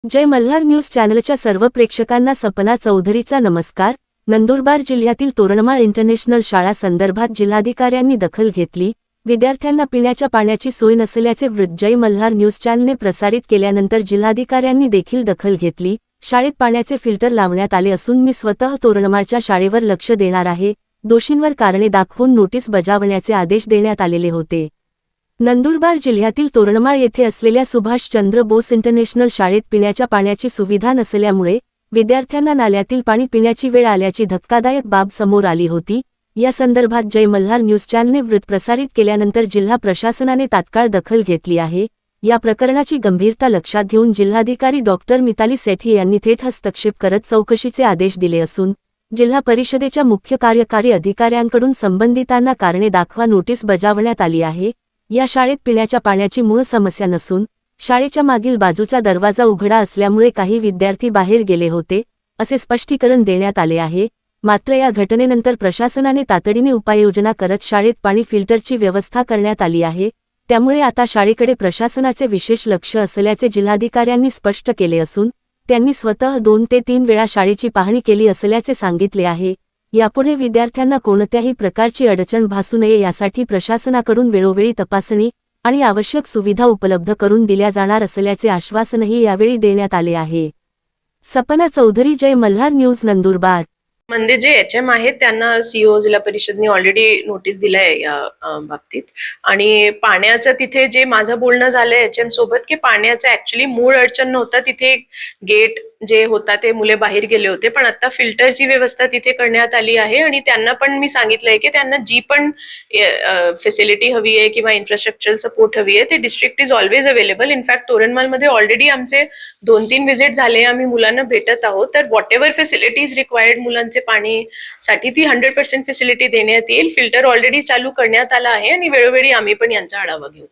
जय Malhar news चॅनलच्या सर्व प्रेक्षकांना सपना चौधरीचा नमस्कार। नंदुरबार जिल्ह्यातील तोरणमाळ इंटरनॅशनल शाळा संदर्भात जिल्हाधिकाऱ्यांनी दखल घेतली। विद्यार्थ्यांना पिण्याच्या पाण्याची सोय नसल्याचे वृत्त जय मल्हार न्यूज चॅनलने प्रसारित केल्यानंतर जिल्हाधिकाऱ्यांनी देखील दखल घेतली। शाळेत पाण्याचे फिल्टर लावण्यात आले असून मी स्वतः तोरणमाळच्या शाळेवर लक्ष देणार आहे। दोषींवर कारणे दाखवून नोटीस बजावण्याचे आदेश देण्यात आलेले होते। नंदुरबार जिल्ह्यातील तोरणमाळ येथे असलेल्या सुभाष चंद्र बोस इंटरनॅशनल शाळेत पिण्याच्या पाण्याची सुविधा नसल्यामुळे विद्यार्थ्यांना नाल्यातील पाणी पिण्याची वेळ आल्याची धक्कादायक बाब समोर आली होती। या संदर्भात जय मल्हार न्यूज चॅनलने वृत्त प्रसारित केल्यानंतर जिल्हा प्रशासनाने तात्काळ दखल घेतली आहे। या प्रकरणाची गंभीरता लक्षात घेऊन जिल्हाधिकारी डॉक्टर मिताली सेठी यांनी थेट हस्तक्षेप करत चौकशीचे आदेश दिले असून जिल्हा परिषदेच्या मुख्य कार्यकारी अधिकाऱ्यांकडून संबंधितांना कारणे दाखवा नोटीस बजावण्यात आली आहे। या शाळेत पिण्याच्या पाण्याची मूळ समस्या नसून शाळेच्या मागील बाजूचा दरवाजा उघडा असल्यामुळे काही विद्यार्थी बाहेर गेले होते असे स्पष्टीकरण देण्यात आले आहे। मात्र या घटनेनंतर प्रशासनाने तातडीने उपाययोजना करत शाळेत पाणी फिल्टरची व्यवस्था करण्यात आली आहे। त्यामुळे आता शाळेकडे प्रशासनाचे विशेष लक्ष असल्याचे जिल्हाधिकाऱ्यांनी स्पष्ट केले असून त्यांनी स्वतः 2 ते 3 वेळा शाळेची पाहणी केली असल्याचे सांगितले आहे। यापुढे विद्यार्थ्यांना कोणत्याही प्रकारची अडचण भासू नये यासाठी प्रशासनाकडून वेळोवेळी तपासणी आणि आवश्यक सुविधा उपलब्ध करून दिल्या जाणार असल्याचे आश्वासनही यावेळी देण्यात आले आहे। सपना चौधरी, जय मल्हार न्यूज, नंदुरबार। म्हणजे जे एचएम आहेत त्यांना सीओ जिल्हा परिषदने ऑलरेडी नोटीस दिलाय या बाबतीत। आणि पाण्याचं तिथे जे माझं बोलणं झालंय एचएम सोबत की पाण्याचं ऍक्च्युअली मूळ अडचण नव्हता, तिथे गेट जे होता ते मुले बाहेर गेले होते, पण आता फिल्टरची व्यवस्था तिथे करण्यात आली आहे। आणि त्यांना पण मी सांगितलंय की त्यांना जी पण फॅसिलिटी हवी आहे किंवा इन्फ्रास्ट्रक्चरल सपोर्ट हवी आहे ते district is always available. In fact Toranmal मध्ये ऑलरेडी आमचे 2-3 व्हिजिट झाले, आम्ही मुलांना भेटत आहोत। तर व्हॉट एव्हर फॅसिलिटीज रिक्वायर्ड मुलांचे पाणी साठी ती 100% फॅसिलिटी देण्यात येईल। फिल्टर ऑलरेडी चालू करण्यात आला आहे आणि वेळोवेळी आम्ही पण यांचा आढावा घेऊ।